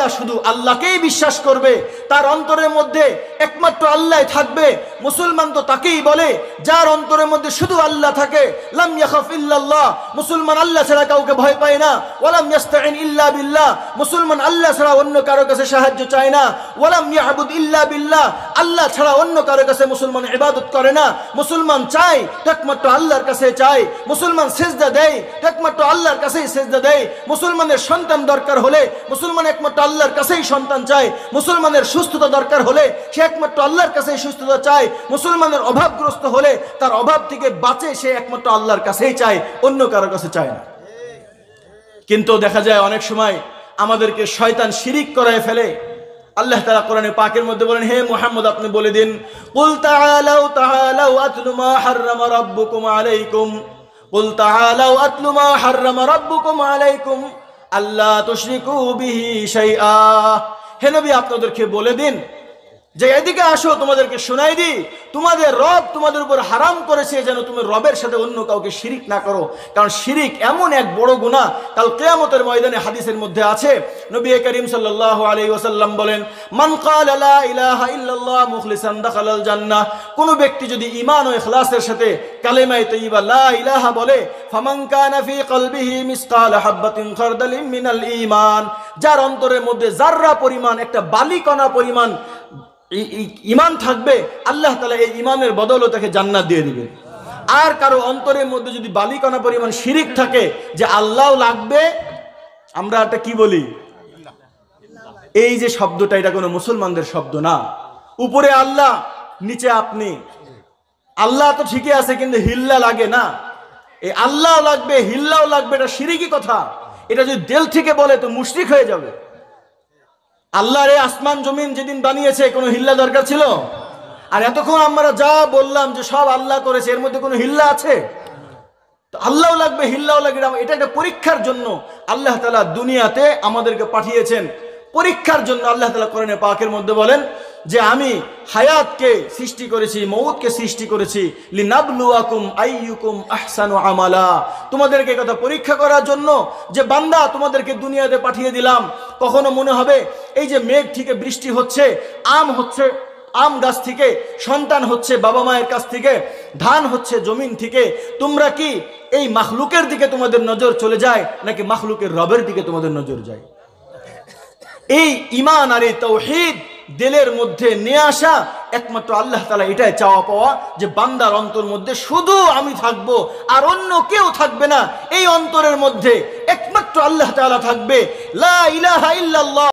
বান্দা শুধু আল্লাহকেই বিশ্বাস করবে, তার অন্তরের মধ্যে একমাত্র আল্লাহ থাকবে, মুসলমান তো তাকেই বলে যার অন্তরের মধ্যে শুধু আল্লাহ থাকে। লাম ইয়াখাফ ইল্লাল্লাহ, মুসলমান আল্লাহ ছাড়া কাউকে ভয় পায় না। ওয়ালাম ইয়াস্তাইন ইল্লা বিল্লাহ, মুসলমান আল্লাহ ছাড়া অন্য কারো কাছে সাহায্য চায় না। ওয়ালাম ইয়াবুদ ইল্লা বিল্লাহ, আল্লাহ ছাড়া অন্য কারো কাছে মুসলমান ইবাদত করে না। মুসলমান চায় একমাত্র আল্লাহর কাছে চায়, মুসলমান সিজদা দেয় একমাত্র আল্লাহর কাছেই সিজদা দেয়। মুসলমানের সন্তান দরকার হলে মুসলমান একমাত্র আল্লাহর কাছেই সন্তান চায়। মুসলমানের সুস্থতা দরকার হলে সে একমাত্র আল্লাহর কাছেই সুস্থতা চায়। মুসলমানের অভাবগ্রস্ত হলে তার অভাব থেকে বাঁচে সে একমাত্র আল্লাহর কাছেই চায়, অন্য কারো কাছে চায় না। কিন্তু দেখা যায় অনেক সময় আমাদেরকে শয়তান শিরিক করায় ফেলে। আল্লাহ তাআলা কোরআনে পাকের মধ্যে বলেন, হে মুহাম্মদ আপনি বলে দিন, কুল তাআলাউ তাআলাউ আতলু মা হাররামা রাব্বুকুম আলাইকুম, কুল তাআলাউ আতলু মা হাররামা রাব্বুকুম আলাইকুম আল্লা তুশরিকু বিহি শাইআ। হে নবী আপনাদেরকে বলে দিন যে এদিকে আসো, তোমাদেরকে শোনাই দিই, তোমাদের রব তোমাদের উপর হারাম করেছে যেন তুমি রবের সাথে অন্য কাউকে শিরিক না করো। কারণ শিরিক এমন এক বড় গুনাহ, কাল কিয়ামতের ময়দানে হাদিসের মধ্যে আছে, নবী করিম সাল্লাল্লাহু আলাইহি ওয়াসাল্লাম বলেন, মান ক্বালা লা ইলাহা ইল্লাল্লাহ মুখলিসান দাখালাল জান্নাহ, কোন ব্যক্তি যদি ঈমান ও ইখলাসের সাথে কালেমায়ে তাইয়্যিবা লা ইলাহা বলে, ফামান কানা ফি কলবিহি মিসকাল হাববাতিন খারদালিন মিনাল ঈমান, যার অন্তরের মধ্যে যাররা পরিমাণ, একটা বালিকণা পরিমাণ ঈমান থাকবে, আল্লাহ তাআলা এই ঈমানের বদলে তাকে জান্নাত দিয়ে দিবেন। আর কারো অন্তরের মধ্যে যদি বালিকণা পরিমাণ শিরিক থাকে যে আল্লাহ লাগবে, আমরা এটা কি বলি, এই যে শব্দটা এটা কোনো মুসলমানদের শব্দ না। উপরে আল্লাহ নিচে আপনি, আল্লাহ তো ঠিকই আছে কিন্তু হিল্লা লাগে না, এই আল্লাহ লাগবে হিল্লাও লাগবে, এটা শিরিকি কথা। এটা যদি দিল থেকে বলে তো মুশরিক হয়ে যাবে। আল্লাহর এই আসমান জমিন যেদিন বানিয়েছে কোনো হিল্লা দরকার ছিল? আর এতক্ষণ আমরা যা বললাম যে সব আল্লাহ করেছে, এর মধ্যে কোনো হিল্লা আছে? তো আল্লাহও লাগবে হিল্লাও লাগবে, এটা একটা পরীক্ষার জন্য আল্লাহ তাআলা দুনিয়াতে আমাদেরকে পাঠিয়েছেন। পরীক্ষার জন্য আল্লাহ তাআলা কোরআনে পাকের মধ্যে বলেন যে আমি হায়াতকে সৃষ্টি করেছি, মউতকে সৃষ্টি করেছি, লিনাবলুয়াকুম আইয়ুকুম আহসানু আমালা, তোমাদেরকে কথা পরীক্ষা করার জন্য যে বান্দা তোমাদেরকে দুনিয়াতে পাঠিয়ে দিলাম। কখনো মনে হবে এই যে মেঘ থেকে বৃষ্টি হচ্ছে, আম হচ্ছে আম গাছ থেকে, সন্তান হচ্ছে বাবা মায়ের কাছ থেকে, ধান হচ্ছে জমিন থেকে, তোমরা কি এই মাখলুকের দিকে তোমাদের নজর চলে যায় নাকি মাখলুকের রবের দিকে তোমাদের নজর যায়? এই ঈমান আর এই তাওহীদ দিলের মধ্যে নিয়ে আসা একমাত্র আল্লাহ তাআলা এটাই চাওয়া পাওয়া, যে বান্দার অন্তর মধ্যে শুধু আমি থাকবো আর অন্য কেউ থাকবে না। এই অন্তরের মধ্যে একমাত্র আল্লাহ তাআলা থাকবে, লা ইলাহা ইল্লাল্লাহ।